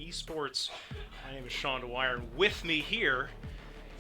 Esports. My name is Sean Dwyer, and with me here,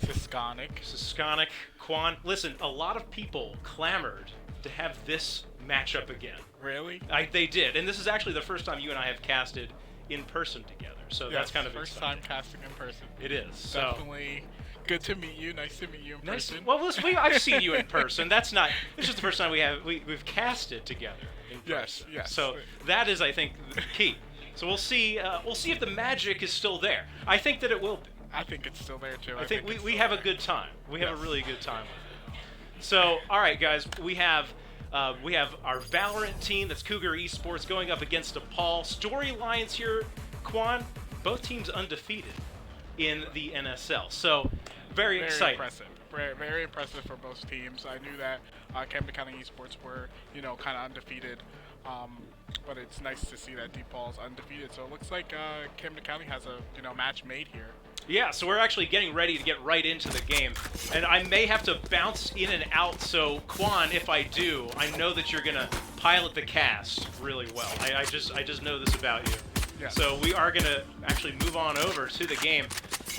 Siskonic, Quan. Listen, a lot of people clamored to have this matchup again. Really? They did, and this is actually the first time you and I have casted in person together, so that's kind of first exciting. time casting in person. It is. Definitely good to meet you. Nice to meet you in person. Well, listen, I've seen you in person. That's not. It's just the first time we've casted together in person. Yes. So that is, I think, the key. So we'll see. We'll see if the magic is still there. I think that it will be. I think it's still there too. I think we have a good time. We have a really good time with it. So, all right, guys, we have our Valorant team. That's Cougar Esports going up against DePaul. Storylines here, Quan. Both teams undefeated in the NSL. So, very exciting. Impressive. Very impressive for both teams. I knew that Camden County Esports were, kind of undefeated. But it's nice to see that DePaul's undefeated. So it looks like Camden County has a match made here. Yeah, so we're actually getting ready to get right into the game. And I may have to bounce in and out, so Quan, if I do, I know that you're gonna pilot the cast really well. I just know this about you. Yeah. So we are gonna actually move on over to the game.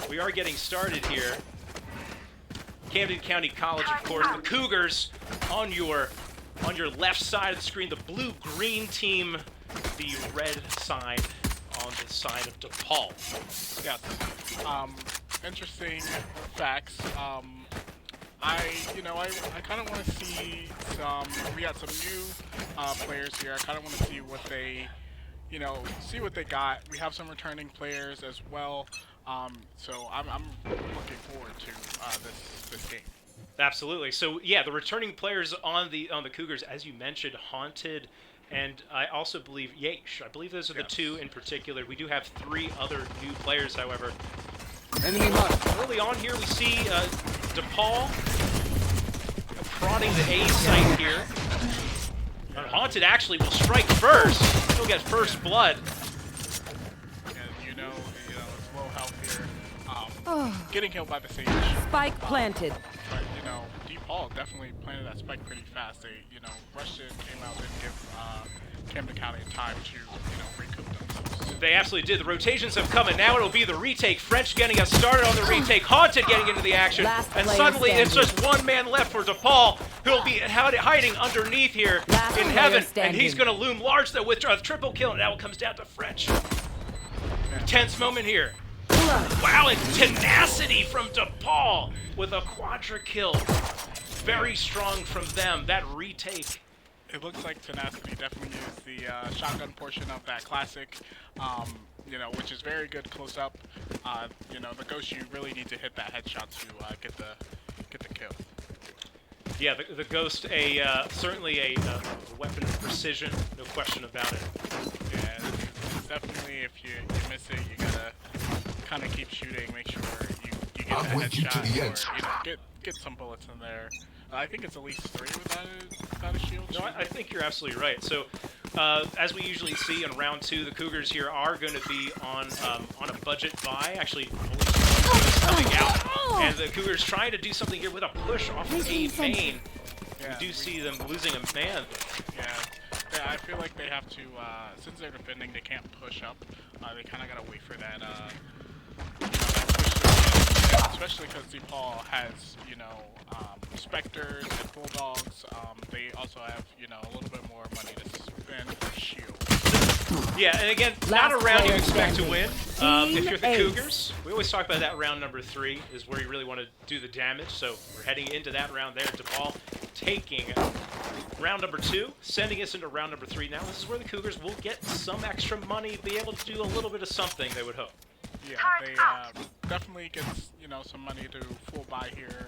We are getting started here. Camden County College, of course. The Cougars on your left side of the screen. The blue-green team, the red side on the side of DePaul. Yes. Interesting facts. I kind of want to see some. We got some new players here. I kind of want to see what they, see what they got. We have some returning players as well. So I'm looking forward to this game. Absolutely. So yeah, the returning players on the Cougars, as you mentioned, Haunted, and I also believe Yesh. I believe those are the two in particular. We do have 3 other new players, however. Enemy mark. Early on here, we see DePaul prodding the A site here. Haunted actually will strike first. He'll get first blood. And it's low health here. Getting killed by the Sage. Spike planted. But DePaul definitely planted that spike pretty fast. They rushed it, came out, didn't give Camden County time to recoup themselves. They absolutely did. The rotations have come, and now it'll be the retake. French getting us started on the retake. Haunted getting into the action. And suddenly it's just one man left for DePaul, who'll be hiding underneath here in heaven. And he's going to loom large though with a triple kill. And now it comes down to French. Tense moment here. Wow, and tenacity from DePaul with a quadra kill. Very strong from them. That retake. It looks like tenacity definitely used the shotgun portion of that classic, which is very good close up. The Ghost, you really need to hit that headshot to get the kill. Yeah, the Ghost, certainly a weapon of precision, no question about it. Yeah, it's definitely, if you miss it, you gotta kind of keep shooting, make sure you get that headshot, or get some bullets in there. I think it's at least 3 without a shield. No, I think you're absolutely right. So, as we usually see in round 2, the Cougars here are going to be on a budget buy. Actually, only coming out, and the Cougars trying to do something here with a push off of A main. Yeah, we do see them losing a man. Yeah, I feel like they have to, since they're defending, they can't push up. They kind of gotta wait for that. Especially because DePaul has, Spectres and Bulldogs. They also have, a little bit more money to spend for shield. Yeah, and again, not a round you expect to win. If you're the Cougars, we always talk about that round number 3 is where you really want to do the damage. So we're heading into that round there. DePaul taking round number 2, sending us into round number 3. Now this is where the Cougars will get some extra money, be able to do a little bit of something, they would hope. Yeah, they definitely get some money to full buy here.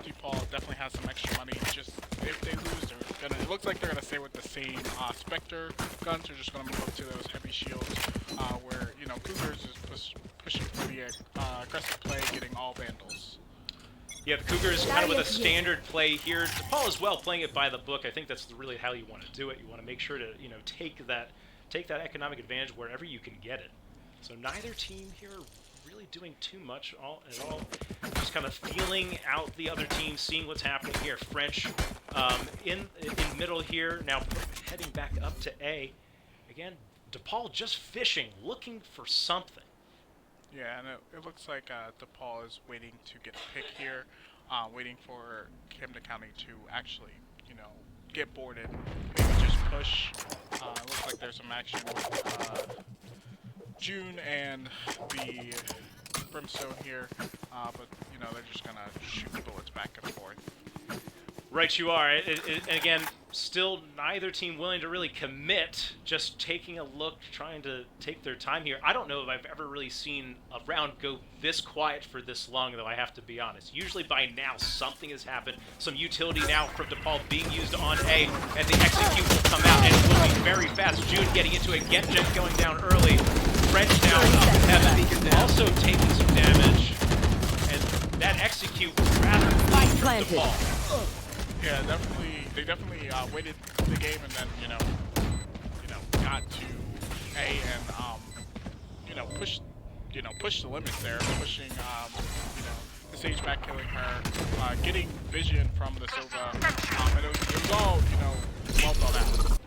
DePaul definitely has some extra money. Just if they lose, it looks like they're gonna stay with the same Spectre guns. They're just gonna move up to those heavy shields, where Cougars is pushing for the aggressive play, getting all vandals. Yeah, the Cougars kind of with a standard play here. DePaul as well, playing it by the book. I think that's really how you want to do it. You want to make sure to take that economic advantage wherever you can get it. So neither team here really doing too much at all. Just kind of feeling out the other team, seeing what's happening here. French in middle here, now heading back up to A. Again, DePaul just fishing, looking for something. Yeah, and it looks like DePaul is waiting to get a pick here, waiting for Camden County to actually, you know, get boarded, maybe just push. It looks like there's some action with June and the Brimstone here, but you know, they're just gonna shoot bullets back and forth. Right, you are. And again, still neither team willing to really commit, just taking a look, trying to take their time here. I don't know if I've ever really seen a round go this quiet for this long, though, I have to be honest. Usually by now, something has happened. Some utility now from DePaul being used on A, and the execute will come out, and it will be very fast. June getting into it, Genjet going down early. French now up in heaven, also taking some damage, and that execute was rather clean from DePaul. Yeah, definitely. They definitely waited the game and then got to A and pushed the limits there, pushing the Sage back, killing her, getting vision from the Silva, and it was all well thought out.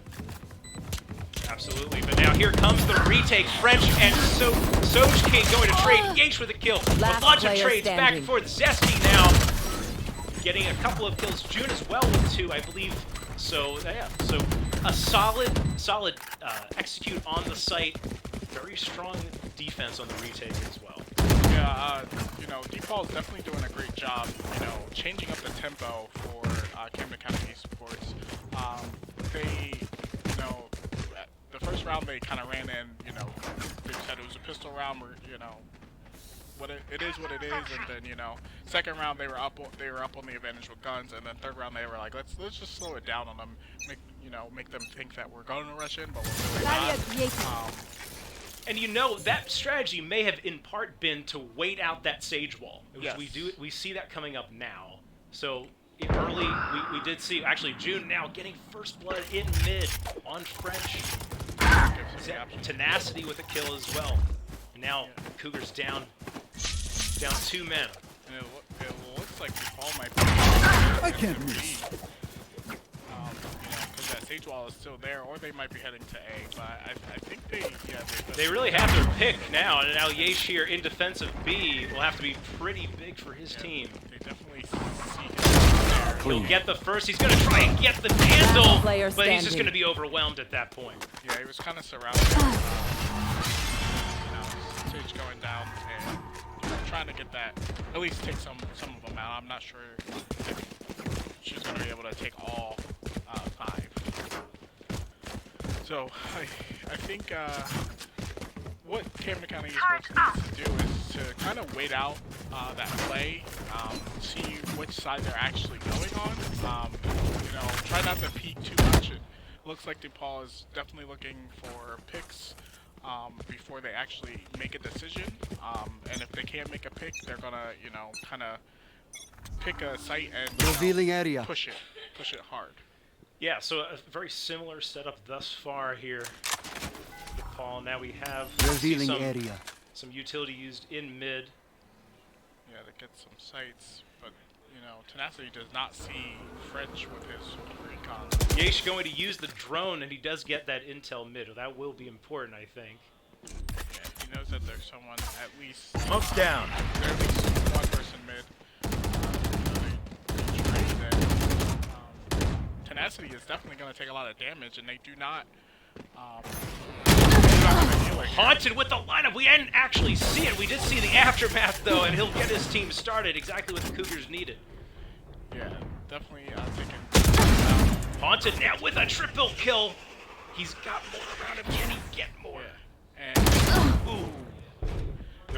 Absolutely, but now here comes the retake. French and Soj King going to trade. Yeesh with a kill. A bunch of trades back and forth. Zesty now getting a couple of kills. June as well with 2, I believe. So yeah, so a solid execute on the site. Very strong defense on the retake as well. Yeah, DePaul is definitely doing a great job, changing up the tempo for Camden County Esports. They, the first round they kind of ran in, they said it was a pistol round, where, it is what it is, and then second round they were up on the advantage with guns, and then third round they were like, let's just slow it down on them, make them think that we're going to rush in, but we're really not. And that strategy may have in part been to wait out that Sage wall, which yes. we see that coming up now. So early we did see actually June now getting first blood in mid on French. Tenacity with a kill as well. And now Cougars down 2 men. And it looks like DePaul might be. I can't miss. Because that Sage wall is still there, or they might be heading to A. But I think they really have their pick now. And now Yesh here in defensive B will have to be pretty big for his team. They definitely see him there. He'll get the first. He's going to try and get the Vandal, but he's just going to be overwhelmed at that point. Yeah, he was kind of surrounded. Sage going down and trying to get that, at least take some of them out. I'm not sure if she's going to be able to take all 5. So I think what Camden County Esports needs to do is to kind of wait out that play, see which side they're actually going on. Try not to peek too much. It looks like DePaul is definitely looking for picks before they actually make a decision. And if they can't make a pick, they're gonna, kind of pick a site and revealing area. Push it hard. Yeah, so a very similar setup thus far here. DePaul. Now we have revealing area. Some utility used in mid. Yeah, to get some sites, but Tenacity does not see French with his recon. Yesh going to use the drone, and he does get that intel mid. That will be important, I think. Yeah, he knows that there's someone at least. Smoke's down. There's at least one person mid. Tenacity is definitely going to take a lot of damage, and they do not. Haunted with the lineup. We didn't actually see it. We did see the aftermath, though, and he'll get his team started exactly what the Cougars needed. Yeah, definitely thinking. Haunted now with a triple kill. He's got more around him. Can he get more? Yeah. And ooh.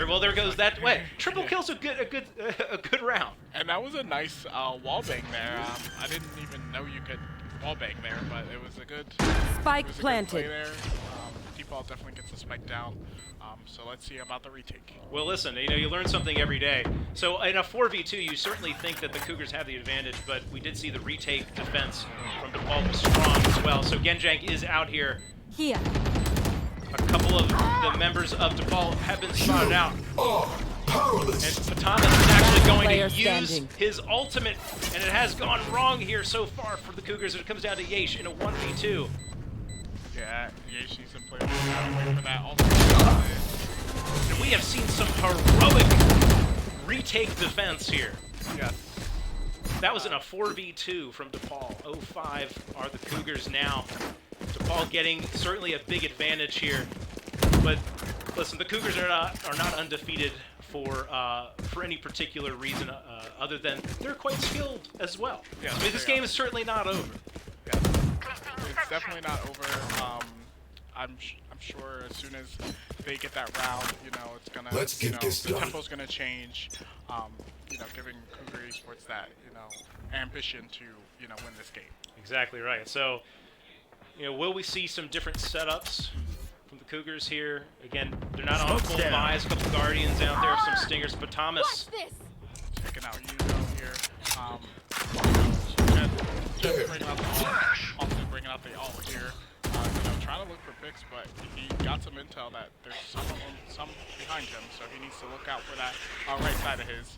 Well, there goes that way. Triple kill's a good round. And that was a nice wall bang there. I didn't even know you could wall bang there, but it was a good spike planted. Good play there. DePaul definitely gets the spike down. So let's see about the retake. Well, listen, you learn something every day. So in a 4v2, you certainly think that the Cougars have the advantage, but we did see the retake defense from DePaul was strong as well. So Genjank is out here. Here. A couple of the members of DePaul have been spotted out. And Fatama is actually going to use his ultimate, and it has gone wrong here so far for the Cougars. It comes down to Yesh in a 1v2. Yeah, Yesh needs to play wait for that. And we have seen some heroic retake defense here. Yes. That was in a 4v2 from DePaul. 0-5 are the Cougars now. DePaul getting certainly a big advantage here. But listen, the Cougars are not undefeated for any particular reason other than they're quite skilled as well. Yeah, I mean, this game is certainly not over. Yeah. It's definitely not over. I'm sure as soon as they get that round, you know, it's gonna, the tempo's gonna change. You know, giving Cougar Esports that, you know, ambition to, you know, win this game. Exactly right. So, you know, will we see some different setups from the Cougars here? Again, they're not on full buys. A couple Guardians out there, some Stingers. But Thomas. Checking out Yuno here. Just bringing out the ult. Also bringing out the ult here. You know, trying to look for picks, but he got some intel that there's some behind him, so he needs to look out for that right side of his.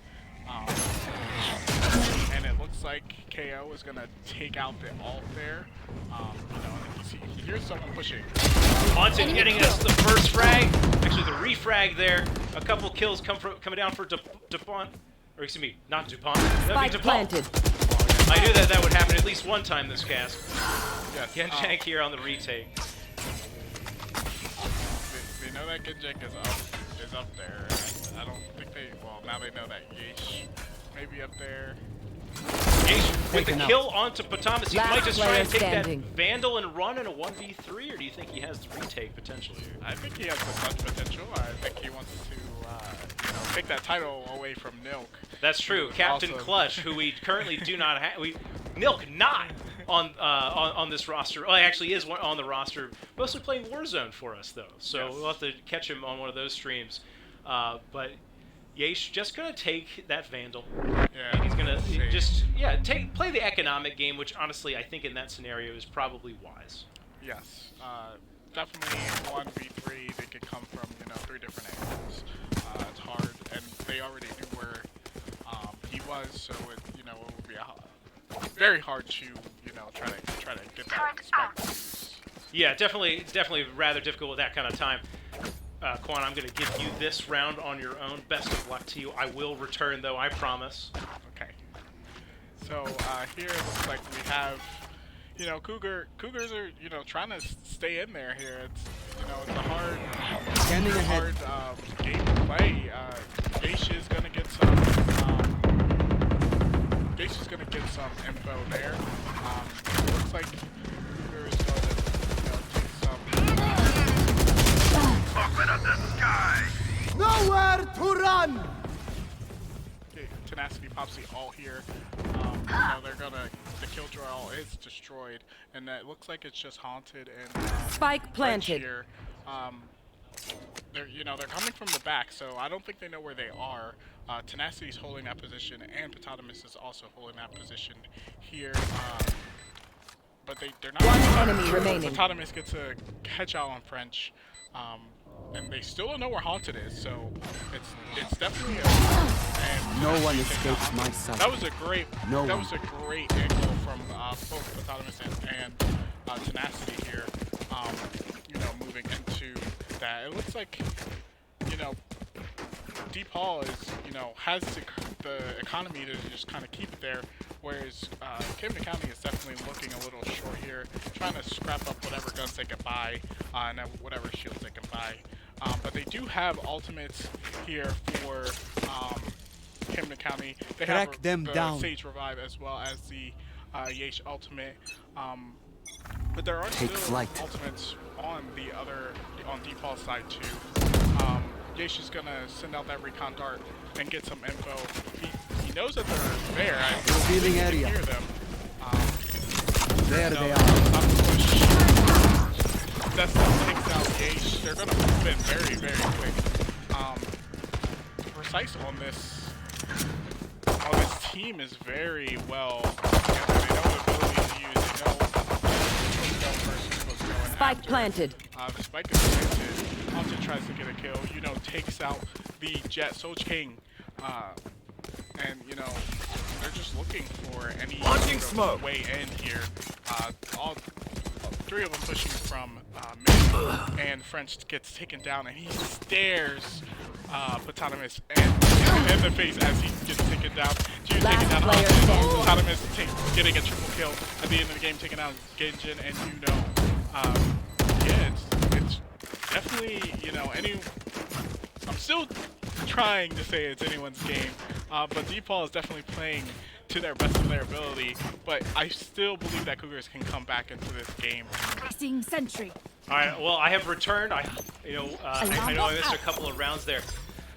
And it looks like KO is gonna take out the ult there. You know, he hears someone pushing. Haunted getting us the first frag, actually the refrag there. A couple kills coming down for DuPont, or excuse me, not DuPont. That'd be DePaul. Planted. I knew that would happen at least one time this cast. Yes. Genjank here on the retake. They know that Genjank is up there. I don't think well, now they know that Yesh may be up there. Yesh with the kill onto Potamus. He might just try and take standing. that Vandal and run in a 1v3, or do you think he has the retake potential here? I think he has the touch potential. I think he wants to you know, take that title away from Nilk. That's true. Captain Also. Clutch, who we currently do not have. Nilk not on this roster. Well, he actually is on the roster, mostly playing Warzone for us, though. So we'll have to catch him on one of those streams. But Yesh just gonna take that Vandal. Yeah, He's gonna play the economic game, which honestly I think in that scenario is probably wise. Yes, definitely 1v3. They could come from, you know, 3 different angles. It's hard, and they already knew where he was, so it, you know, it would be very hard to, you know, try to get that spike. Yeah, definitely rather difficult with that kind of time. Quan, I'm going to give you this round on your own. Best of luck to you. I will return, though, I promise. Okay. So here it looks like we have, you know, Cougars are, you know, trying to stay in there here. It's, you know, it's a hard game to play. Yesh is gonna get some info there. It looks like Cougar is going to, you know, take some. Open up the sky! Nowhere to run! Okay, Tenacity pops the ult here. You know, the Killjoy ult is destroyed, and it looks like it's just Haunted and Spike planted. here. They're coming from the back, so I don't think they know where they are. Tenacity's holding that position, and Potamus is also holding that position here. But they're not. One enemy remaining. Potamus gets a catch out on French, and they still don't know where Haunted is. So it's definitely No one escapes my sight. That was a great angle from both Potamus and Tenacity here. You know, moving into that, it looks like, you know, DePaul is, you know, has the economy to just kind of keep it there, whereas Camden County is definitely looking a little short here, trying to scrap up whatever guns they can buy and whatever shields they can buy. But they do have ultimates here for Camden County. They have the Sage Revive as well as the Yesh ultimate. But there are still ultimates on DePaul's side too. Yesh is gonna send out that recon dart and get some info. He knows that they're there. I Revealing area. hear them. There they are. That takes out Yesh. They're gonna move in very, very quick. Precise on this team is very well. They know the ability to use. They know what's going first, what's going Spike after. planted. The spike is planted. Haunted tries to get a kill. You know, takes out the Jet Soul King. And you know, they're just looking for any sort of way in here. three of them pushing from mid, and French gets taken down, and he stares Patonomous in the face as he gets taken down. June taken down Patonomous getting a triple kill at the end of the game, taking out Genjin, and yeah, it's definitely, I'm still trying to say it's anyone's game, but DePaul is definitely playing to their best of their ability, but I still believe that Cougars can come back into this game. Placing sentry. All right, well, I have returned. I know I missed a couple of rounds there.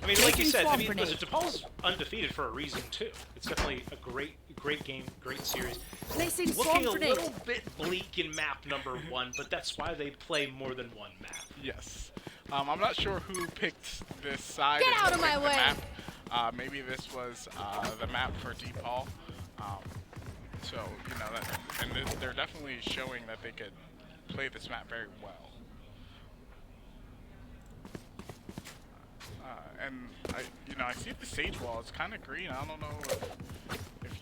I mean, like you said, listen, DePaul's undefeated for a reason too. It's definitely a great game, great series. Placing Looking a little bit bleak in map number 1, but that's why they play more than one map. Yes. I'm not sure who picked this side. Get out of my way! Map. Maybe this was the map for DePaul. So, they're definitely showing that they could play this map very well. And I see the sage wall. It's kind of green. I don't know if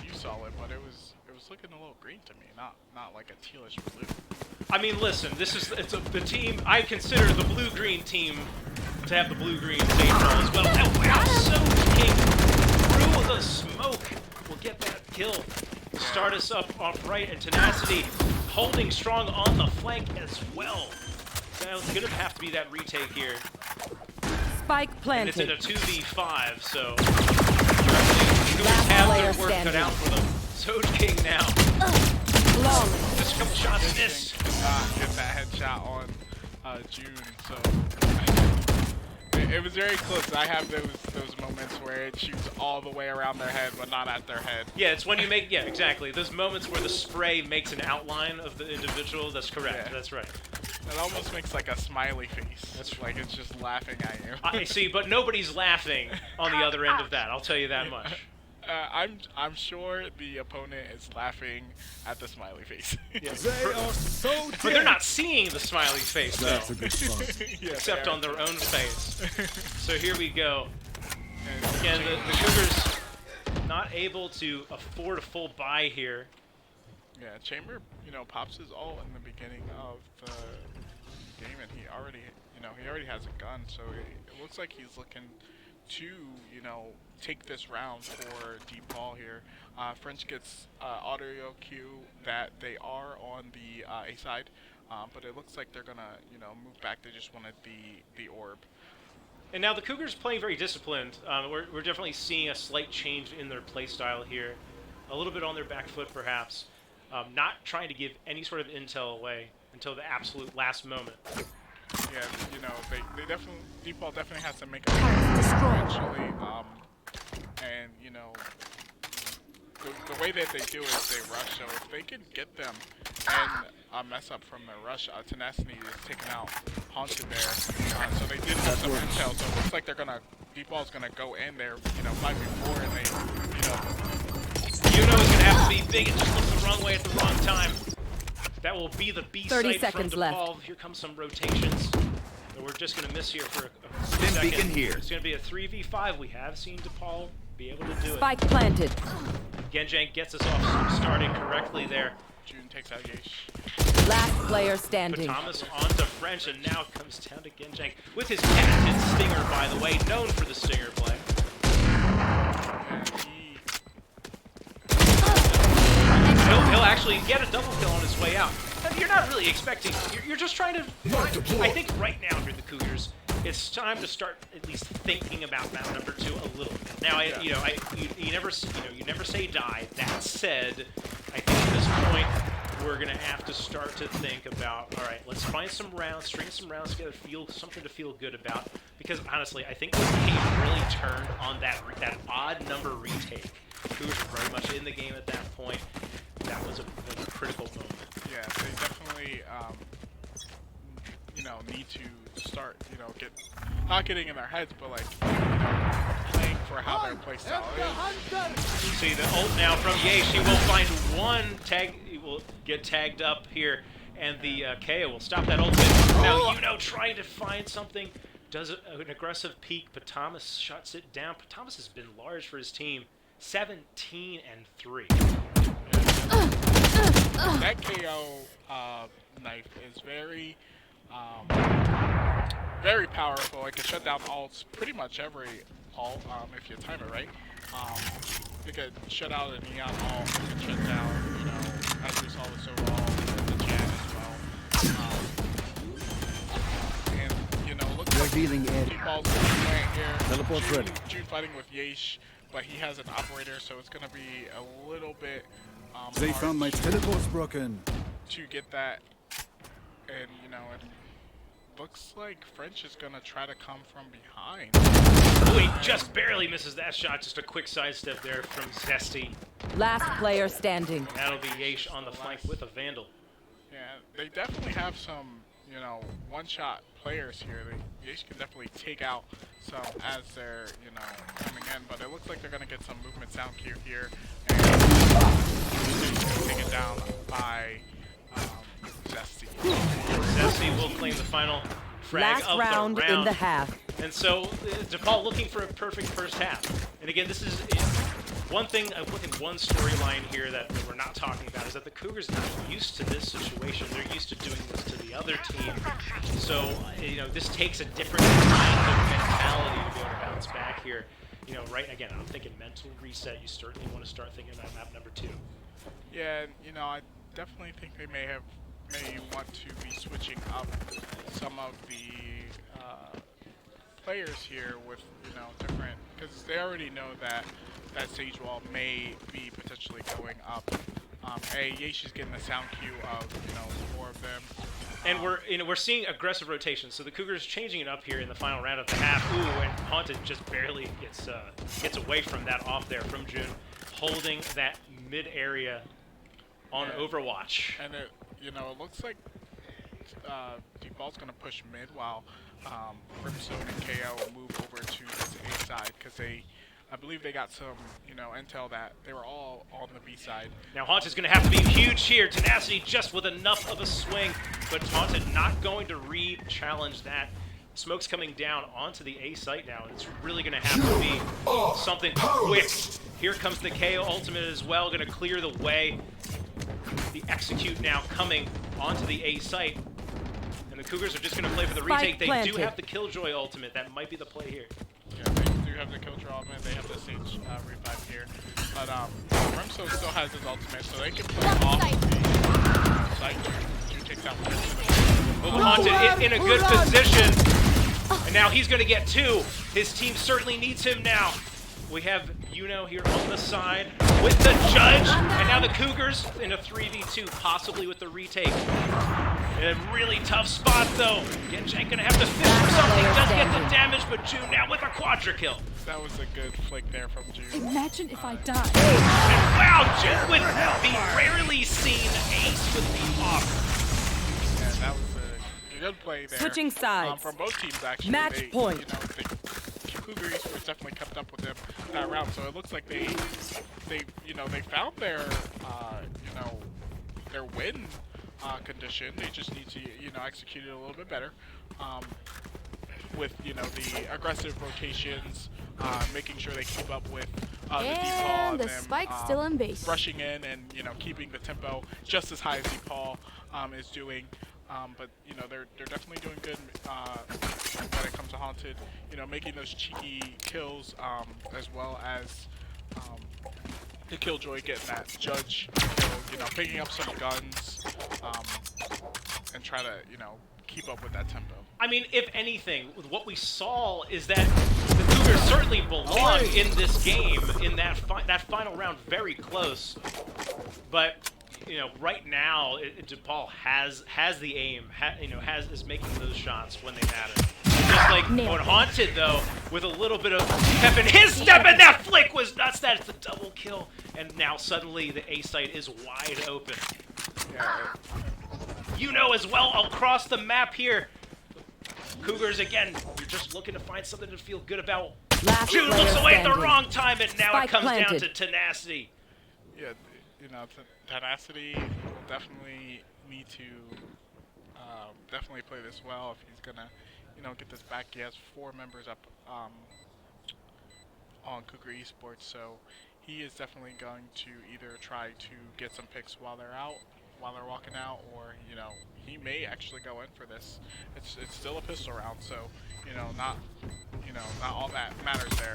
you saw it, but it was looking a little green to me, not like a tealish blue. I mean, listen, it's the team. I consider the blue-green team to have the blue-green sage wall as well. Oh, wow, so King through the smoke will get that kill. Start us up off right, and Tenacity holding strong on the flank as well. Now it's gonna have to be that retake here. Spike planted. And it's in a 2v5, so Cougars have their work cut out for them. So King now. Just a couple shots miss. Did not get that headshot on June, so it was very close. I have those moments where it shoots all the way around their head, but not at their head. Yeah, it's when you make exactly those moments where the spray makes an outline of the individual. That's correct. Yeah. That's right. It almost makes like a smiley face. That's like it's just laughing at you. I see, but nobody's laughing on the other end of that. I'll tell you that much. I'm sure the opponent is laughing at the smiley face. Yes. They are so dead. But they're not seeing the smiley face, though. That's a good spot. Yeah, except on their own face. So here we go. And again, the Cougars not able to afford a full buy here. Yeah, Chamber, pops his ult in the beginning of the game, and he already has a gun, so it looks like he's looking to, take this round for DePaul here. French gets audio cue that they are on the A side, but it looks like they're gonna, move back. They just wanted the orb. And now the Cougars playing very disciplined. We're definitely seeing a slight change in their play style here, a little bit on their back foot perhaps, not trying to give any sort of intel away until the absolute last moment. Yeah, they definitely, DePaul definitely has to make a eventually, and the way that they do it is they rush. So if they can get them and mess up from the rush, Tenacity is taking out Haunted there. So they did have some intel. So it looks like DePaul's gonna go in there, 5v4, and they, it's gonna have to be big. It just looks the wrong way at the wrong time. That will be the B side from DePaul. Left. Here comes some rotations. And we're just gonna miss here for a second. Beacon here. It's gonna be a 3v5. We have seen DePaul be able to do it. Spike planted. Genjang gets us off starting correctly there. June takes out Yesh. Last player standing. Thomas onto French, and now it comes down to Genjang with his patented stinger, by the way, known for the stinger play. He'll actually get a double kill on his way out. You're not really expecting. You're just trying to. I think right now, if you're the Cougars, it's time to start at least thinking about map number 2 a little bit. Now, you never say die. That said, I think at this point we're gonna have to start to think about. All right, let's find some rounds, string some rounds together, something to feel good about. Because honestly, I think the game really turned on that odd number retake. Cougars were very much in the game at that point. That was a critical moment. Yeah, they definitely, need to start, not getting in their heads, but like, playing for how their play style is. See the ult now from Yesh. He will find one tag. He will get tagged up here, and the KO will stop that ultimate. Now trying to find something. Does an aggressive peek, but Thomas shuts it down. But Thomas has been large for his team. 17-3. that KO knife is very, very powerful. It can shut down ults, pretty much every ult, if you time it right. You could shut out a neon ult, you can shut down, you know, as we saw with overall, the Jan as well. And, you know, look like DePaul's playing here. Teleport's ready. June fighting with Yesh, but he has an operator, so it's going to be a little bit They hard found my teleport's broken. to get that. And, you know, it looks like French is going to try to come from behind. Oh, he just barely misses that shot. Just a quick sidestep there from Zesty. Last player standing. That'll be Yesh on the flank with a Vandal. Yeah, they definitely have some, you know, one-shot players here. Yesh can definitely take out some as they're, you know, coming in, but it looks like they're going to get some movement sound cue here, and taken down by Zesty. Zesty will claim the final frag Last of round the round. in the half. And so, DePaul looking for a perfect first half. And again, this is one thing, one storyline here that we're not talking about is that the Cougars are not used to this situation. They're used to doing this to the other team. So, you know, this takes a different kind of mentality to be able to bounce back here. You know, right, again, I'm thinking mental reset. You certainly want to start thinking about map number 2. Yeah, you know, I definitely think they may want to be switching up some of the players here with, you know, different, because they already know that Sage Wall may be potentially going up. Yesh is getting the sound cue of, you know, 4 of them. And we're seeing aggressive rotation. So the Cougars changing it up here in the final round of the half. Ooh, and Haunted just barely gets away from that off there from June, holding that mid area on Overwatch. And it, you know, it looks like DePaul's gonna push mid while Brimstone and KO will move over to this A side because I believe they got some, you know, intel that they were all on the B side. Now Haunted's going to have to be huge here. Tenacity just with enough of a swing, but Haunted not going to re-challenge that. Smoke's coming down onto the A site now, and it's really going to have to be something quick. Here comes the KO ultimate as well, going to clear the way. The execute now coming onto the A site. And the Cougars are just going to play for the retake. They do have the Killjoy ultimate. That might be the play here. Yeah, they do have the Killjoy ultimate. They have the Sage revive here. But Brimstone still has his ultimate, so they can play off the site. June takes out one. Well, Haunted in a good position. And now he's going to get 2. His team certainly needs him now. We have Yuno here on the side with the Judge. And now the Cougars in a 3v2, possibly with the retake. In a really tough spot, though. Genjang gonna have to fish for something. Does get the damage, but June now with a quadra kill. That was a good flick there from June. Imagine if I died. And wow, June with the rarely seen ace with the off. Yeah, that was a good play there. Switching sides. From both teams, actually. Match point. You know, the Cougars were definitely kept up with them that round, so it looks like they found their, you know, their win condition. They just need to, you know, execute it a little bit better with, you know, the aggressive rotations, making sure they keep up with the DePaul and the them, spike's still in base. rushing in and, you know, keeping the tempo just as high as DePaul is doing. But, you know, they're definitely doing good when it comes to Haunted, you know, making those cheeky kills as well as the Killjoy getting that Judge kill, you know, picking up some guns and try to, you know, keep up with that tempo. I mean, if anything, what we saw is that the Cougars certainly belong in this game, in that final round, very close. But, you know, right now, DePaul has the aim, is making those shots when they matter. Just like when Haunted, though, with a little bit of pep in his step, and that flick was nuts. That's the double kill. And now suddenly the A site is wide open. Yeah. You know as well across the map here. Cougars, again, you're just looking to find something to feel good about. June looks away at the wrong time, and now it comes down to Tenacity. Yeah, you know, Tenacity will definitely need to definitely play this well if he's gonna, you know, get this back. He has 4 members up on Cougar Esports, so he is definitely going to either try to get some picks while they're out, while they're walking out, or he may actually go in for this. It's still a pistol round, so not all that matters there.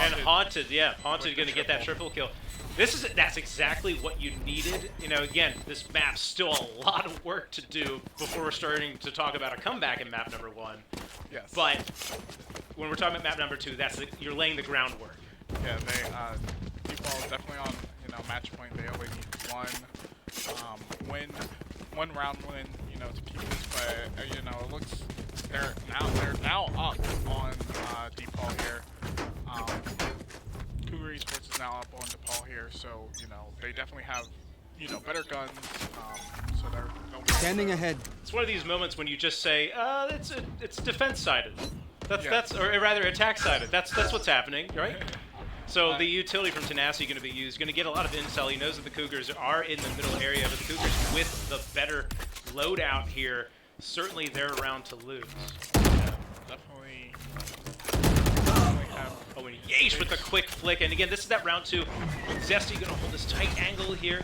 And Haunted, yeah, Haunted going to get that triple kill. That's exactly what you needed. Again, this map's still a lot of work to do before we're starting to talk about a comeback in map number 1. Yes. But when we're talking about map number 2, you're laying the groundwork. Yeah, DePaul is definitely on match point. They only need one round win to keep this. But it looks they're now up on DePaul here. Cougar Esports is now up on DePaul here, so they definitely have better guns. So they're Standing ahead. It's one of these moments when you just say, it's defense sided. Or rather attack sided. That's what's happening, right? So the utility from Tenacity going to be used. Going to get a lot of intel. He knows that the Cougars are in the middle area, but the Cougars with the better loadout here, certainly they're around to lose. Yeah, definitely have. Oh, and Yeesh with the quick flick. And again, this is that round 2. Zesty going to hold this tight angle here.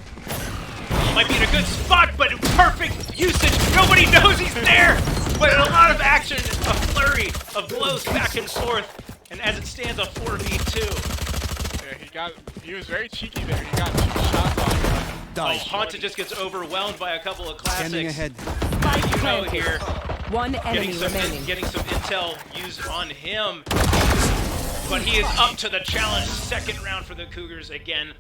Might be in a good spot, but perfect usage. Nobody knows he's there. But a lot of action, a flurry of blows back and forth. And as it stands, a 4v2. Yeah, he was very cheeky there. He got 2 shots on him. Oh, Haunted just gets overwhelmed by a couple of classics. Standing ahead. Here. One enemy remaining. Getting some intel used on him. But he is up to the challenge. Second round for the Cougars again.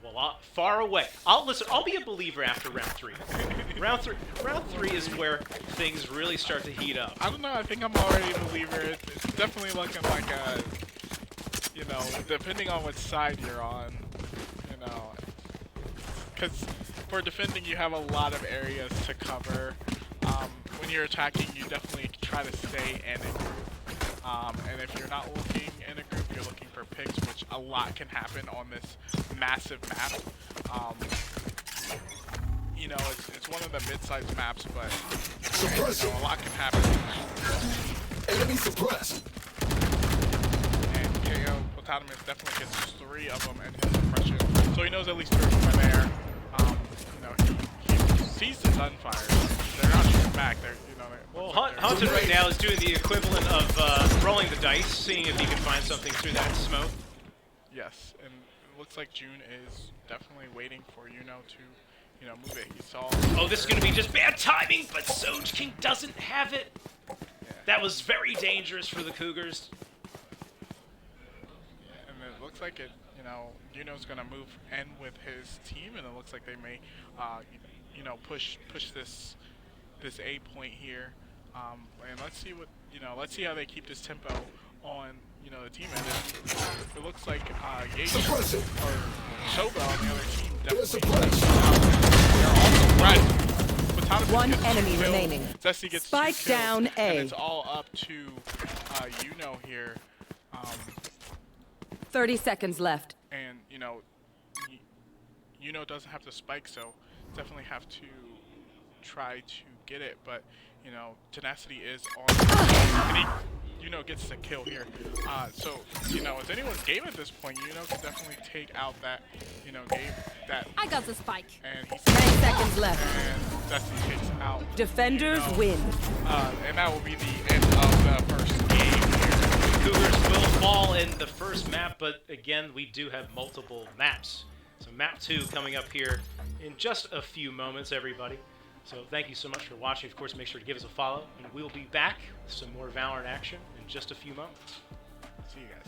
Well, far away. I'll be a believer after round 3. Round three is where things really start to heat up. I don't know. I think I'm already a believer. It's definitely looking like a, depending on which side you're on, because for defending you have a lot of areas to cover. When you're attacking, you definitely try to stay in a group. And if you're not looking in a group, you're looking for picks, which a lot can happen on this massive map. It's one of the mid-sized maps, but a lot can happen. Enemy suppressed. And KO Potamus definitely gets 3 of them in his suppression, so he knows at least 3 of them are there. He sees the gunfire. They're not shooting back. Well, Haunted right now is doing the equivalent of rolling the dice, seeing if he can find something through that smoke. Yes, and it looks like June is definitely waiting for to move it. He saw. Oh, this is going to be just bad timing, but Soj King doesn't have it. Yeah. That was very dangerous for the Cougars. Yeah, and it looks like Yuno's going to move in with his team, and it looks like they may, push this A point here, and let's see how they keep this tempo on the team end. It looks like Yates or Shoba on the other team definitely. They're also right. One enemy remaining. Zesty gets Spike 2 kills, down A. and it's all up to Yuno here. 30 seconds left. And Yuno doesn't have the spike, so definitely have to try to get it. But Tenacity is on, and Yuno gets the kill here. So it's anyone's game at this point. Yuno can definitely take out that game that. I got the spike. And he's 10 seconds left. And Zesty takes out. Defenders win. And that will be the end of the first game here. Cougars will fall in the first map, but again, we do have multiple maps. So map 2 coming up here in just a few moments, everybody. So thank you so much for watching. Of course, make sure to give us a follow, and we'll be back with some more Valorant action in just a few moments. See you guys.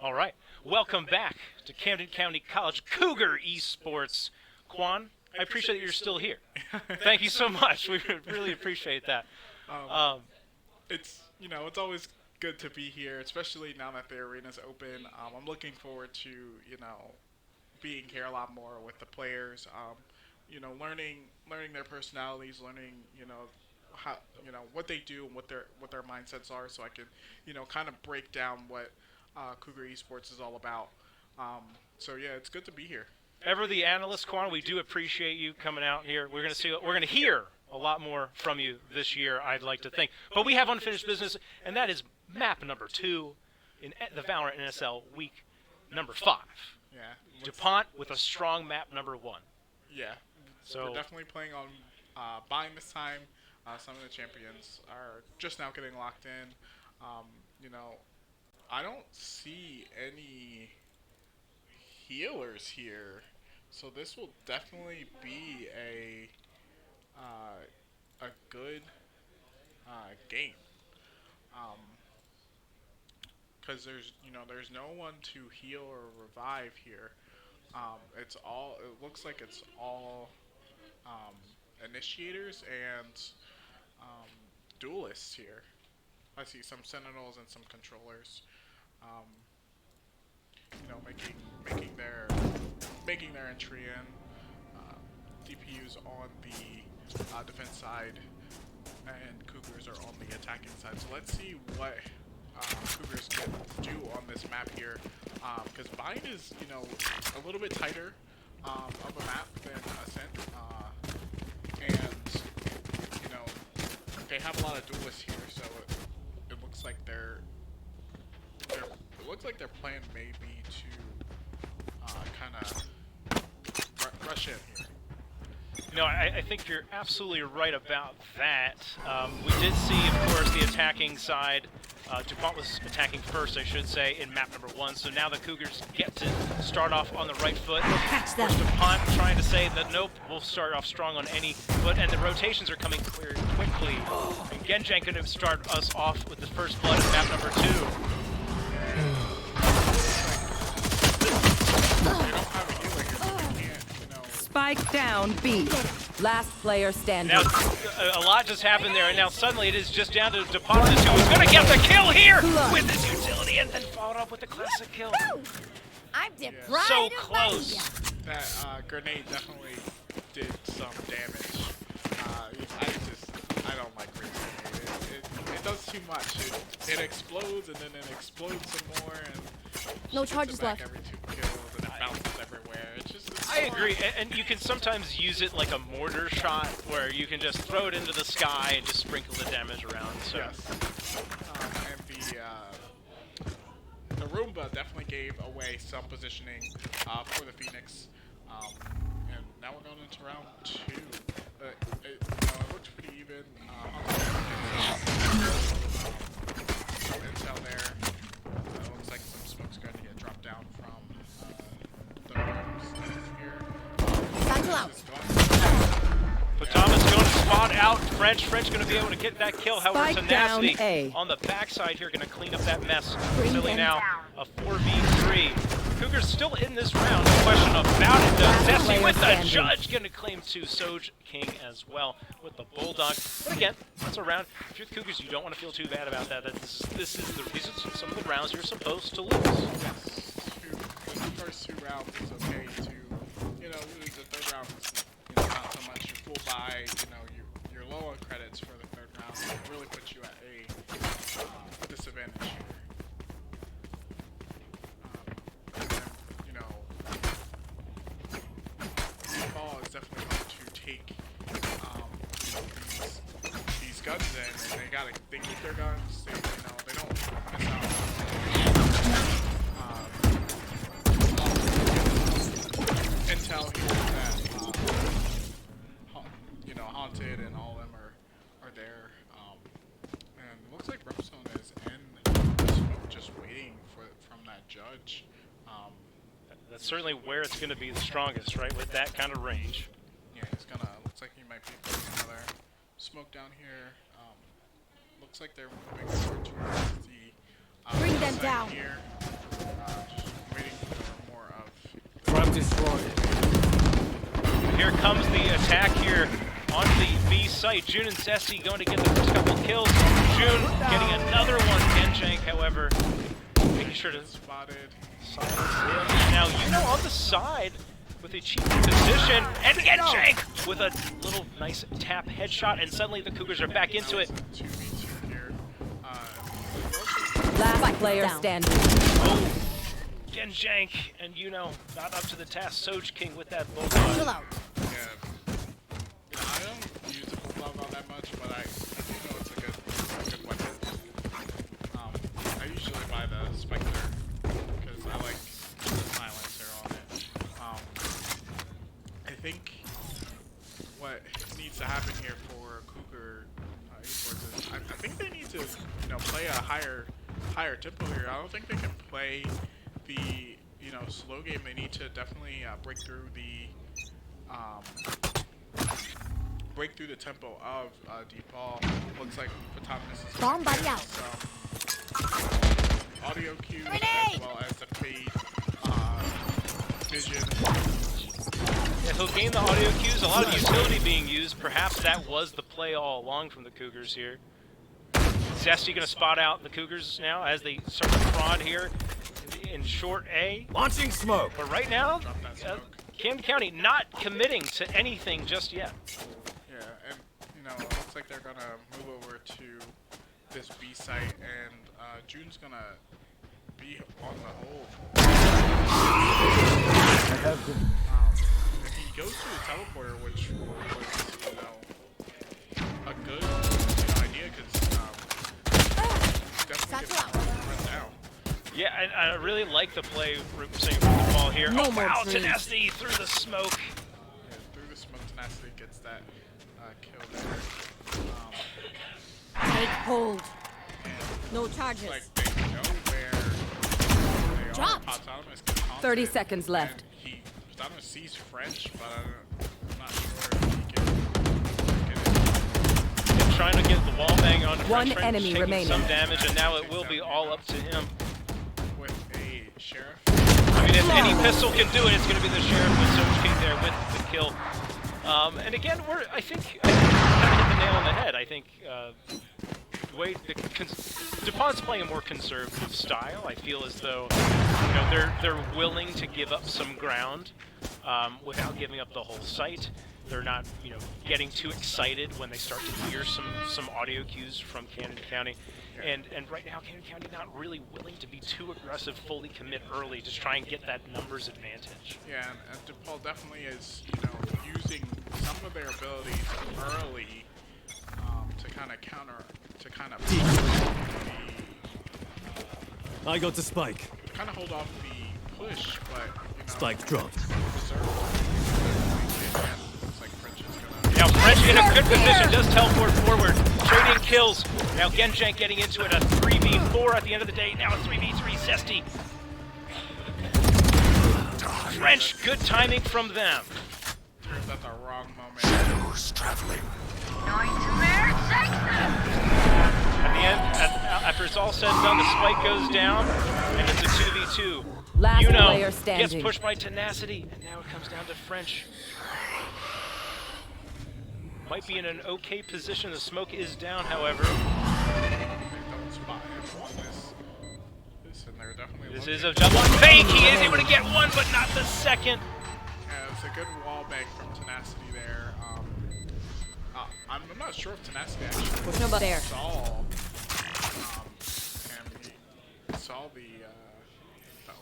All right. Welcome back to Camden County College Cougar Esports. Quan, I appreciate that you're still here. Thank you so much. We really appreciate that. It's it's always good to be here, especially now that the arena's open. I'm looking forward to being here a lot more with the players. Learning their personalities, learning how what they do and what their mindsets are, so I can kind of break down what Cougar Esports is all about. So yeah, it's good to be here. Ever the analyst, Quan, we do appreciate you coming out here. We're going to hear a lot more from you this year, I'd like to think. But we have unfinished business, and that is map number 2 in the Valorant NSL week number 5. Yeah. DuPont with a strong map number 1. Yeah. So we're definitely playing on buying this time. Some of the champions are just now getting locked in. I don't see any healers here, so this will definitely be a good game. Because there's no one to heal or revive here. It looks like it's all initiators and duelists here. I see some sentinels and some controllers, making their entry in. DPUs on the defense side, and Cougars are on the attacking side. So let's see what Cougars can do on this map here, because Bind is a little bit tighter of a map than Ascent, and they have a lot of duelists here, so it looks like their plan may be to kind of rush in here. I think you're absolutely right about that. We did see, of course, the attacking side. DuPont was attacking first, I should say, in map number 1. So now the Cougars get to start off on the right foot. Catch them. DuPont trying to say that nope, we'll start off strong on any foot, and the rotations are coming clear quickly. And Genjan going to start us off with the first blood in map number 2. They don't have a healer here, so they can't, Spike down B. Last player standing. Now, a lot just happened there, and now suddenly it is just down to DuPont, who's going to get the kill here with his utility, and then followed up with the classic kill. I'm So close. That grenade definitely did some damage. I don't like grenade. It does too much. It explodes and then it explodes some more, and No charges left. every 2 kills, and it bounces everywhere. It's I agree, and you can sometimes use it like a mortar shot, where you can just throw it into the sky and just sprinkle the damage around. So. Yes. And the Roomba definitely gave away some positioning for the Phoenix. And now we're going into round 2. It looked pretty even. Some intel there. Looks like some smoke's going to get dropped down from the rooms here. Cycle out. But Thomas going to spot out French. French going to be able to get that kill. However, Spike down Tenacity A. on the backside here going to clean up that mess. Bring Silly them now down. a 4v3. Cougars still in this round. No question about it. Zesty player with the standing. judge going to claim to Soj King as well with the Bulldog. But again, that's a round. If you're the Cougars, you don't want to feel too bad about that. These are some of the rounds you're supposed to lose. Yes. The first 2 rounds is okay to, lose. The 3rd round is not so much. You're full buy, you're low on credits for the 3rd round. So it really puts you at a disadvantage here. And then, DePaul is definitely going to take these guns in, and they keep their guns. They don't miss out. Intel here that Haunted and all of them are there, and it looks like Brimstone is in the smoke, just waiting from that judge. That's certainly where it's going to be the strongest, right, with that kind of range. Yeah, he's gonna. Looks like he might be putting another smoke down here. Looks like they're moving over towards the Bring them side down. here. Just waiting for more of. Trap destroyed. Here comes the attack here on the B site. June and Zesty going to get the first couple kills. June getting another one. Genjank, however, making sure to Spotted. silence him. Now, on the side with a cheap position, and Genjank with a little nice tap headshot, and suddenly the Cougars are back into it. 2v2 here. Last player standing. Oh, Genjank, and not up to the task. Soj King with that bullseye. Chill out. Yeah. I don't use the bulldog all that much, but I do know it's a good weapon. I usually buy the Spectre because I like the silencer on it. I think what needs to happen here for Cougar esports is I think they need to play a higher tempo here. I don't think they can play the slow game. They need to definitely break through the tempo of DePaul. Looks like Photonomous is Bomb buddy out. Audio cues as well as the fade vision. Yeah, he'll gain the audio cues. A lot of utility being used. Perhaps that was the play all along from the Cougars here. Zesty going to spot out the Cougars now as they start to prod here in short A. Launching smoke. But right now, Drop that smoke. Camden County not committing to anything just yet. Yeah, and it looks like they're gonna move over to this B site, and June's gonna be on the hold. I have been. If he goes to the teleporter, which was a good idea, because definitely gets run down. Yeah, I really like the play we're seeing from the ball here. No Oh, more wow, dreams. Tenacity through the smoke. Yeah, through the smoke, Tenacity gets that kill there. Take hold. No It's charges. like they know where they are. Dropped. Photonomous gets haunted, 30 seconds left. and Photonomous sees French, but I'm not sure if he can get it. And trying to get the wall bang on One French, enemy taking remaining. some damage, and now it will be all up to him. With a sheriff. I mean, if any pistol can do it, it's going to be the Sheriff with Soj King there with the kill. And again, I think kind of hit the nail on the head. I think the way DePaul's playing a more conservative style. I feel as though they're willing to give up some ground without giving up the whole site. They're not getting too excited when they start to hear some audio cues from Camden County. And right now, Camden County not really willing to be too aggressive, fully commit early, just try and get that numbers advantage. Yeah, and DePaul definitely is, using some of their abilities early to kind of I got the spike. hold off the push, but Spike dropped. reserve. Looks like French is gonna. Now French in a good position, does teleport forward, trading kills. Now Genjank getting into it, a 3v4 at the end of the day, now a 3v3 Zesty. French, good timing from them. Turns at the wrong moment. Who's traveling? At the end, after it's all said and done, the spike goes down, and it's a 2v2. Last player gets standing. pushed by Tenacity, and now it comes down to French. Might be in an okay position. The smoke is down, however. They don't spot him on this, and they're definitely. This looking. is a double fake. He is able to get one, but not the second. Yeah, it's a good wall bang from Tenacity there. I'm not sure if Tenacity actually What's about there? saw he saw the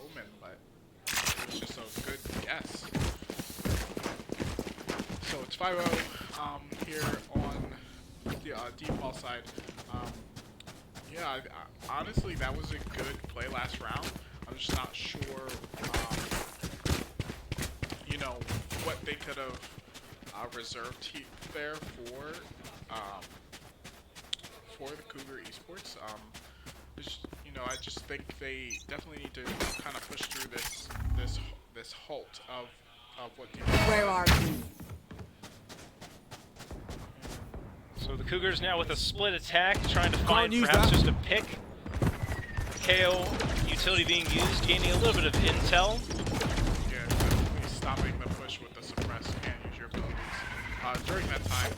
omen, but it was just a good guess. So it's 5-0 here on the DePaul side. Yeah, honestly, that was a good play last round. I'm just not sure, what they could have reserved there for the Cougar esports. I just think they definitely need to kind of push through this halt of what. Where are you? So the Cougars now with a split attack, trying to find use perhaps that. just a pick. KO utility being used, gaining a little bit of intel. Yeah, definitely stopping the push with the suppress. You can't use your abilities during that time.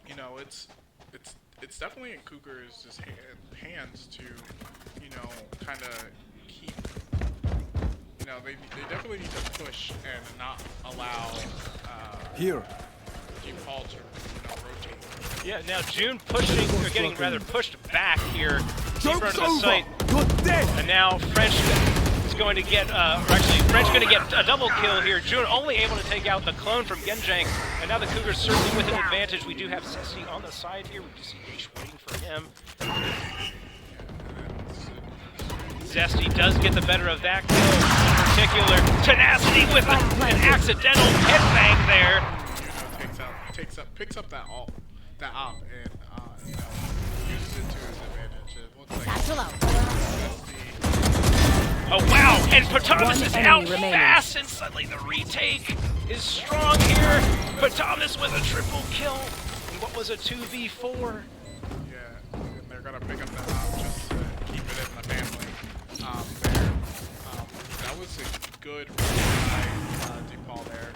You know, it's definitely in Cougar's just hands to, you know, kind of keep. You know, they definitely need to push and not allow Here. DePaul to, you know, rotate. Yeah, now June pushing, or getting rather pushed back here, deeper Joke's into the site. over. You're dead. And now French is going to get, French going to get a double kill here. June only able to take out the clone from Genjang. And now the Cougars certainly with an advantage. We do have Ceci on the side here. We do see H waiting for him. Zesty does get the better of that kill. In particular, Tenacity with an accidental headbang there. Picks up that op, and you know, uses it to his advantage. It looks like Satchel out. Oh wow, and Potamus is enemy out remaining. fast, and suddenly the retake is strong here. Potamus with a triple kill. And what was a 2v4? Yeah, and they're gonna pick up that op just to keep it in the family. There, that was a good run by DePaul there.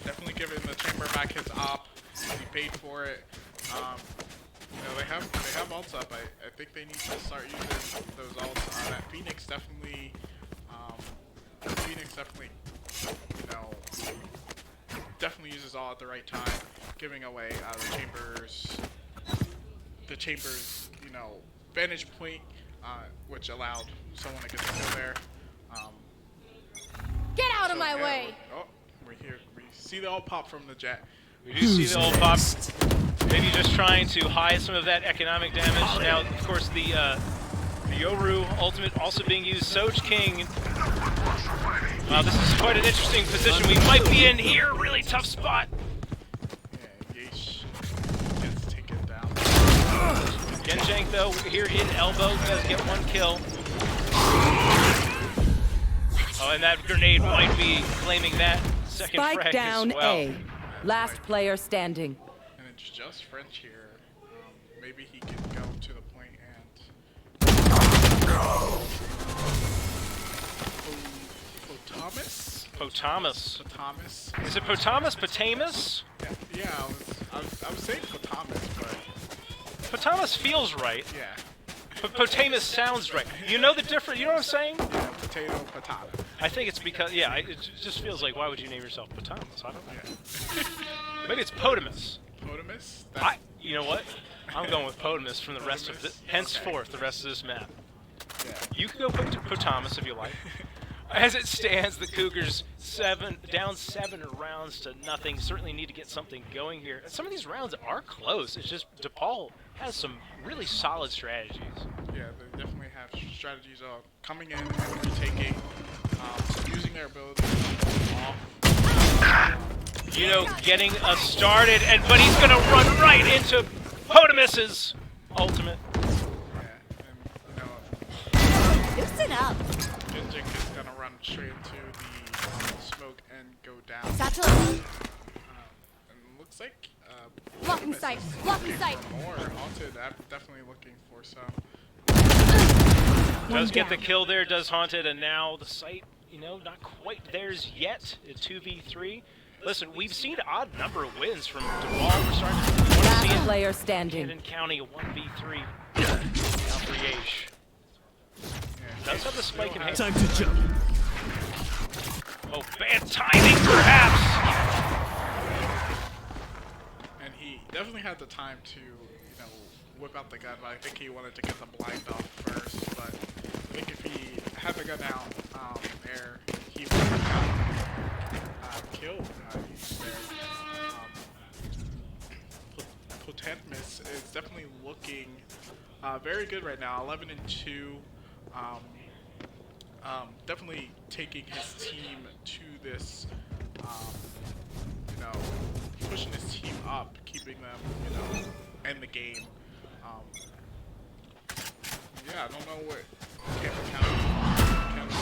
Definitely giving the chamber back his op. He paid for it. You know, they have ults up. I think they need to start using those ults. That Phoenix definitely, you know, definitely uses all at the right time, giving away the chambers, you know, vantage point, which allowed someone to get the kill there. Get out of So, my yeah, way. we see the ult pop from the Jet. We do see the old pop, maybe just trying to hide some of that economic damage. Now, of course, the Yoru ultimate also being used. Soj King. Wow, this is quite an interesting position we might be in here. Really tough spot. Yeah, Yeesh gets taken down. Genjang, though, here in elbow, does get one kill. Oh, and that grenade might be claiming that second Spike frag down as well. A. Last player standing. And it's just French here. Maybe he can go to the point and. Potamus? Potamus. Is it Potamus? Potamus? Yeah, I was saying Potamus, but Potamus feels right. yeah. But Potamus sounds right. You know the difference? You know what I'm saying? Yeah, potato, patata. I think it's because, yeah, it just feels like, why would you name yourself Potamus? I don't know. Yeah. Maybe it's Potamus. Potamus? You know what? I'm going with Potamus from the rest of the, henceforth, the rest of this map. Yeah. You can go Potamus if you like. As it stands, the Cougars down 7 rounds to nothing. Certainly need to get something going here. Some of these rounds are close. It's just DePaul has some really solid strategies. Yeah, they definitely have strategies coming in and retaking, using their abilities off. You know, getting us started, but he's gonna run right into Potamus's ultimate. Yeah, and you know, Loosen up. Genjing is gonna run straight into the smoke and go down. Satchel out. And looks like Blocking sight. Blocking sight. for more. Haunted, definitely looking for some. Does get the kill there, does Haunted, and now the site, you know, not quite theirs yet. A 2v3. Listen, we've seen an odd number of wins from DePaul. We're starting to see Last it. player standing. Cannon County, a 1v3. Now for Yeesh. Does have the spike in hand. Time to jump. Oh, bad timing, perhaps. And he definitely had the time to, you know, whip out the gun, but I think he wanted to get the blind off first. But I think if he had the gun out there, he would have gotten killed there. Potamus is definitely looking very good right now, 11-2. Definitely taking his team to this, you know, pushing his team up, keeping them, you know, in the game. Yeah, I don't know what Campbell County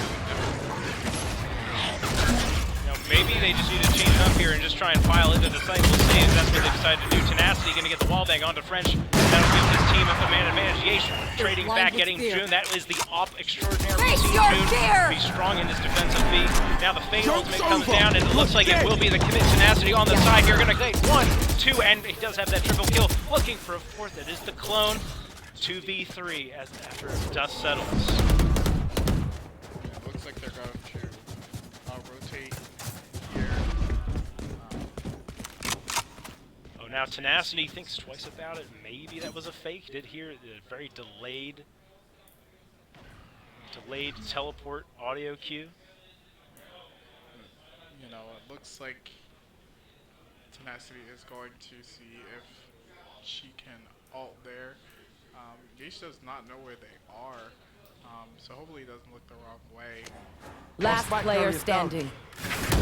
Maybe they just need to change it up here and just try and file into the site. We'll see if that's what they decide to do. Tenacity going to get the wall bang onto French. That'll give his team of the man advantage. Yesh trading back, getting June. That is the op extraordinary. We see June be strong in his defensive B. Now the Fade ultimate comes down, and it looks like it will be the commit tenacity on the side here. Gonna get 1, 2, and he does have that triple kill. Looking for a fourth. It is the clone. 2v3 after dust settles. Yeah, it looks like they're going to rotate here. Oh, now Tenacity thinks twice about it. Maybe that was a fake. Did hear the very delayed teleport audio cue. You know, it looks like Tenacity is going to see if she can ult there. Yesh does not know where they are, so hopefully he doesn't look the wrong way. Last player standing.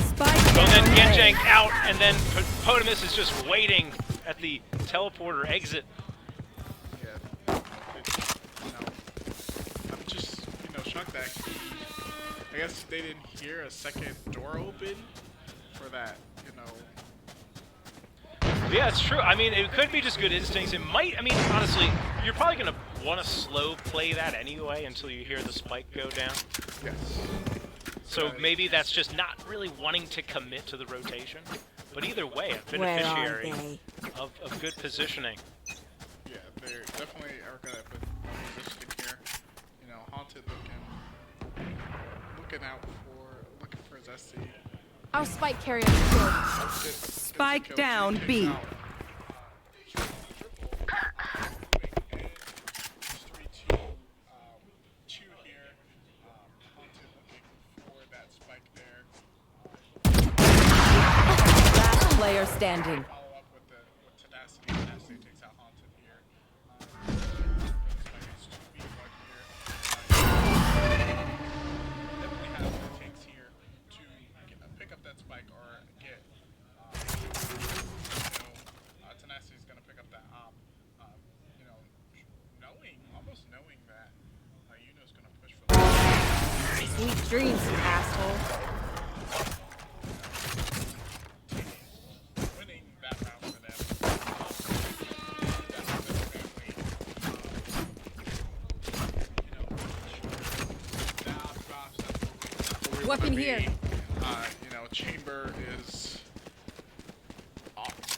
Spike And then down A. Genjank out, and then Potamus is just waiting at the teleporter exit. Yeah, I'm just, shocked that I guess they didn't hear a second door open for that, Yeah, it's true. I mean, it could be just good instincts. It might, I mean, honestly, you're probably going to want to slow play that anyway until you hear the spike go down. Yes. So maybe that's just not really wanting to commit to the rotation. But either way, a beneficiary of good positioning. Yeah, they definitely are good at positioning here. Haunted looking for his SC. Our spike carrier is killed. Spike down B. Last player standing. Follow up with Tenacity. Tenacity takes out Haunted here. Spike is 2v1 here. Definitely has what it takes here to pick up that spike or get. Tenacity is going to pick up that op. Almost knowing that Yuno's going to push for the. Sweet dreams, you asshole. Winning that round for them. Weapon here. Chamber is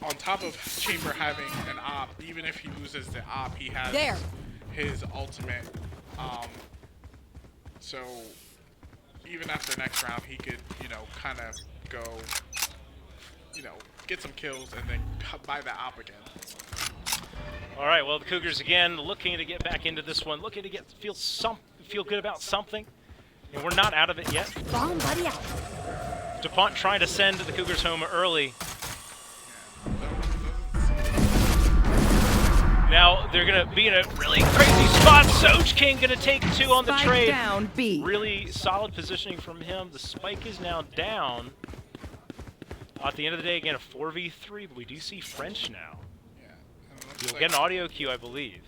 on top of Chamber having an op. Even if he loses the op, he has his ultimate. So even after next round, he could, kind of go, get some kills and then buy the op again. All right, well, the Cougars again looking to get back into this one, looking to feel good about something. And we're not out of it yet. Bomb buddy out. DuPont trying to send the Cougars home early. Now they're gonna be in a really crazy spot. Soj King gonna take 2 on the Spike trade. down B. Really solid positioning from him. The spike is now down. At the end of the day, again, a 4v3, but we do see French now. Yeah. You'll get an audio cue, I believe.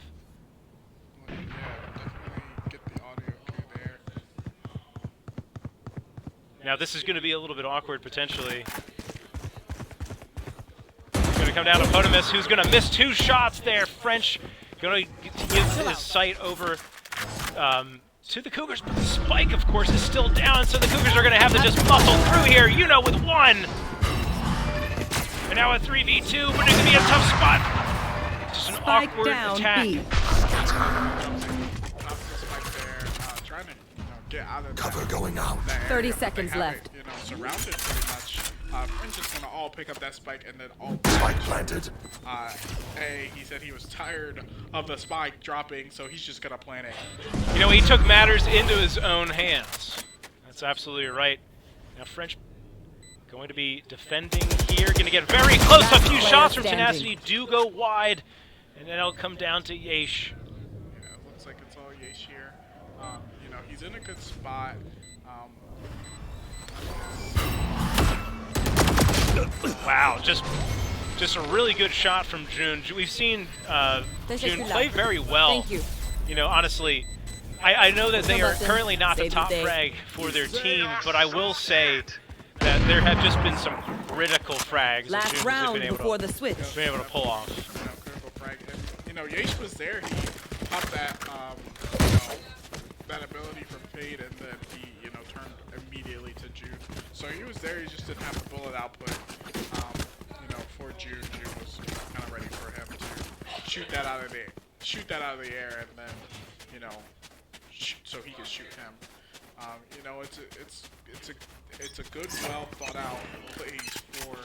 Yeah, definitely get the audio cue there. Now this is gonna be a little bit awkward potentially. Gonna come down to Potamus, who's gonna miss 2 shots there. French gonna give his sight over to the Cougars, but the spike, of course, is still down, so the Cougars are gonna have to just muscle through here, with 1. And now a 3v2, but it's gonna be a tough spot. Just an Spike awkward down attack. B. Trying to get out of Cover going out. 30 seconds left. Surrounded pretty much. French is gonna all pick up that spike and then all. Spike planted. He said he was tired of the spike dropping, so he's just gonna plant it. He took matters into his own hands. That's absolutely right. Now French going to be defending here, going to get very close. A few shots from Tenacity do go wide, and then it'll come down to Yesh. It looks like it's all Yesh here. He's in a good spot. Wow, just a really good shot from June. We've seen June play very well. Thank you. Honestly, I know that they are currently not the top frag for their team, but I will say that there have just been some critical frags that Last June round has been before able the switch. to pull off. Critical frag. And, know, Yates was there. He popped that, you know, that ability from Fade, and then he, you know, turned immediately to June. So he was there. He just didn't have the bullet output. You know, for June was kind of ready for him to shoot that out of the air, and then, you know, so he could shoot him. You know, it's a good, well thought out plays for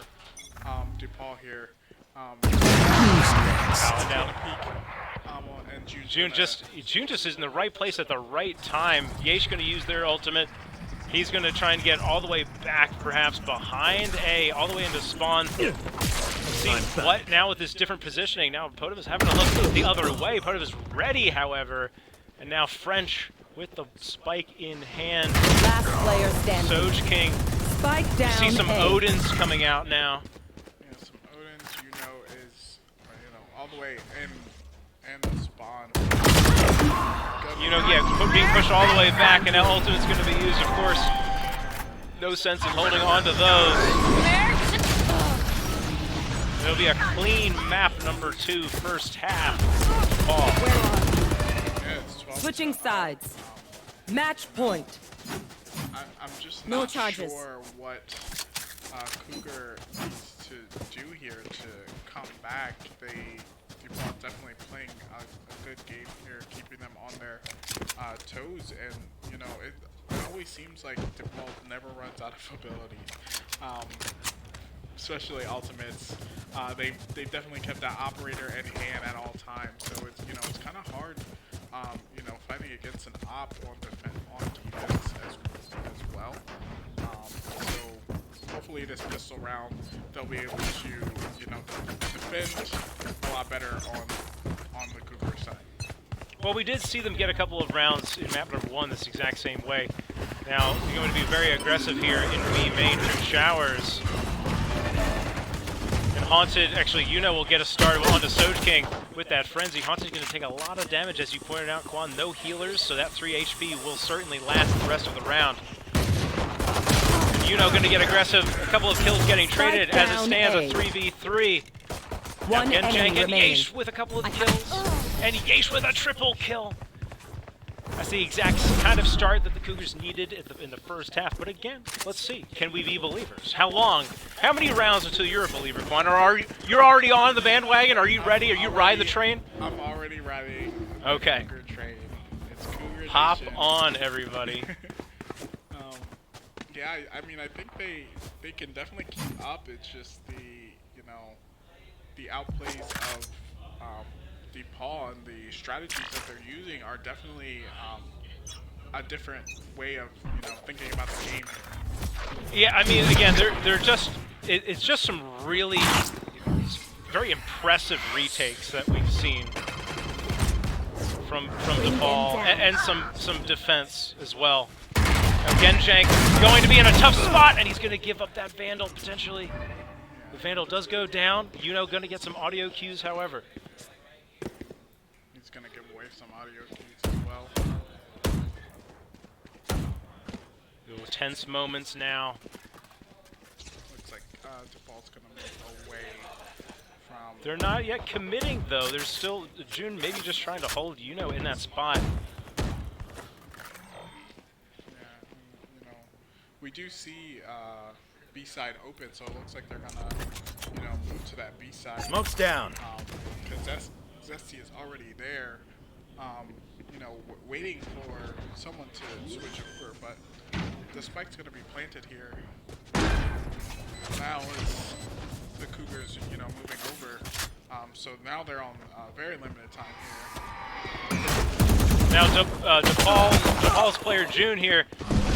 DePaul here. Down. And June just is in the right place at the right time. Yesh going to use their ultimate. He's going to try and get all the way back, perhaps behind A, all the way into spawn. Let's see what now with this different positioning. Now Potem is having to look the other way. Potem is ready, however, and now French with the spike in hand. Last player standing. Soj King. Spike down. See some A. Odins coming out now. Yeah, some Odins, you know, is, you know, all the way in the spawn. You know, yeah, being pushed all the way back, and now ultimate's going to be used, of course. No sense in holding on to those. It'll be a clean map number 2, first half. Ball. Yeah, it's 12. Switching sides. Match point. I'm just No not charges. sure what Cougar needs to do here to come back. DePaul definitely playing a good game here, keeping them on their toes, and you know it always seems like DePaul never runs out of abilities, especially ultimates. They definitely kept that operator in hand at all times, so it's, you know, it's kind of hard, you know, fighting against an op on defense as well. So hopefully this pistol round they'll be able to, you know, defend a lot better on the Cougar side. Well, we did see them get a couple of rounds in map number 1 this exact same way. Now, they're going to be very aggressive here in B main through showers. And Haunted, actually, will get a start onto Soj King with that frenzy. Haunted's going to take a lot of damage, as you pointed out, Quan. No healers, so that 3 HP will certainly last the rest of the round. Going to get aggressive. A couple of kills getting traded as it stands, a 3v3. One Now enemy and remaining. Yesh with a couple of kills. And Yesh with a triple kill. That's the exact kind of start that the Cougars needed in the first half. But again, let's see. Can we be believers? How long? How many rounds until you're a believer, Quan? Or are you're already on the bandwagon? Are you ready? Are you riding the train? I'm already riding Okay. the Cougar train. It's Cougar Hop Nation. on, everybody. Yeah, I mean, I think they can definitely keep up. It's just the outplays of DePaul and the strategies that they're using are definitely a different way of thinking about the game. Yeah, I mean, again, they're just it's just some really very impressive retakes that we've seen from DePaul and some defense as well. Genjank going to be in a tough spot, and he's going to give up that Vandal potentially. The Vandal does go down. Going to get some audio cues, however. He's going to give away some audio cues as well. Little tense moments now. Looks like DePaul's going to move away from... They're not yet committing, though. There's still June maybe just trying to hold in that spot. We do see B-side open, so it looks like they're gonna, move to that B-side. Smoke's down. Because Zesty is already there, waiting for someone to switch over, but the spike's gonna be planted here. Now is the Cougars, moving over. So now they're on very limited time here. Now DePaul's player June here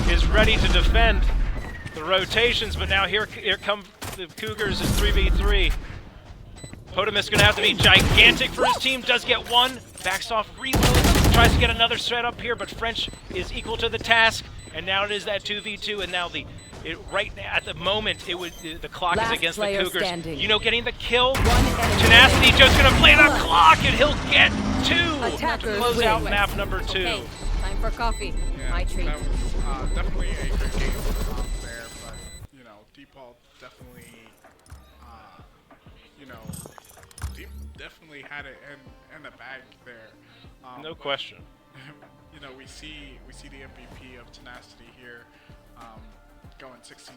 is ready to defend the rotations, but now here come the Cougars in 3v3. Potamus going to have to be gigantic for his team. Does get one, backs off, reloads, tries to get another set up here, but French is equal to the task, and now it is that 2v2, and now right now at the moment the clock is against the Cougars. Standing. Getting the kill. Tenacity just going to play the clock, and he'll get two to close out map number 2. Okay, time for coffee. Yeah, My treat. that was definitely a good game there, but DePaul definitely team definitely had it in the bag there. No question. You know, we see the MVP of Tenacity here, going 16-4.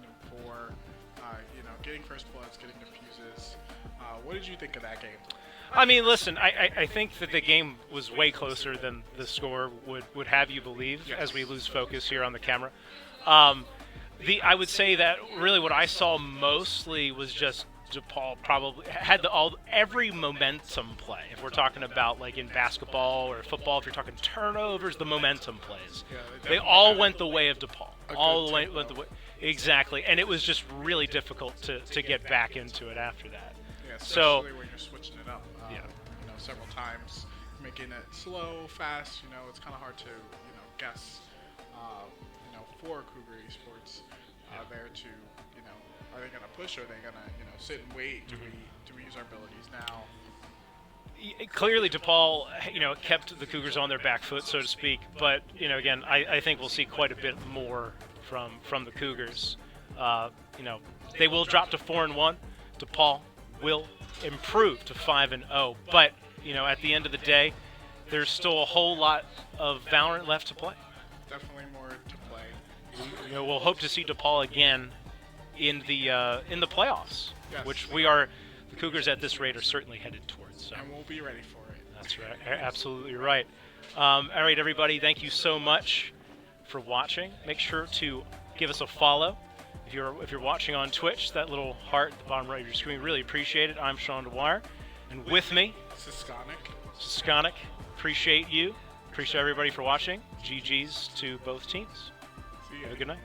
You know, getting first bloods, getting defuses. What did you think of that game? I mean, listen, I think that the game was way closer than the score would have you believe as we lose focus here on the camera. I would say that really what I saw mostly was just DePaul probably had every momentum play. If we're talking about like in basketball or football, if you're talking turnovers, the momentum plays. Yeah, they all went the way of DePaul. All the way went the way. Exactly, and it was just really difficult to get back into it after that. Yeah, so especially when you're switching it up. You know, several times, making it slow, fast. You know, it's kind of hard to guess. You know, for Cougar Esports, there to are they gonna push or are they gonna sit and wait? Do we use our abilities now? Clearly, DePaul, kept the Cougars on their back foot, so to speak. But again, I think we'll see quite a bit more from the Cougars. They will drop to 4-1. DePaul will improve to 5-0. But at the end of the day, there's still a whole lot of Valorant left to play. Definitely more to play. We'll hope to see DePaul again in the playoffs, Yes. which the Cougars at this rate are certainly headed towards. So. And we'll be ready for it. That's right. Absolutely right. All right, everybody. Thank you so much for watching. Make sure to give us a follow. If you're watching on Twitch, that little heart at the bottom right of your screen, really appreciate it. I'm Sean Dwyer, and with me, Siskonic. Appreciate you. Appreciate everybody for watching. GGs to both teams. See ya. Have a good night.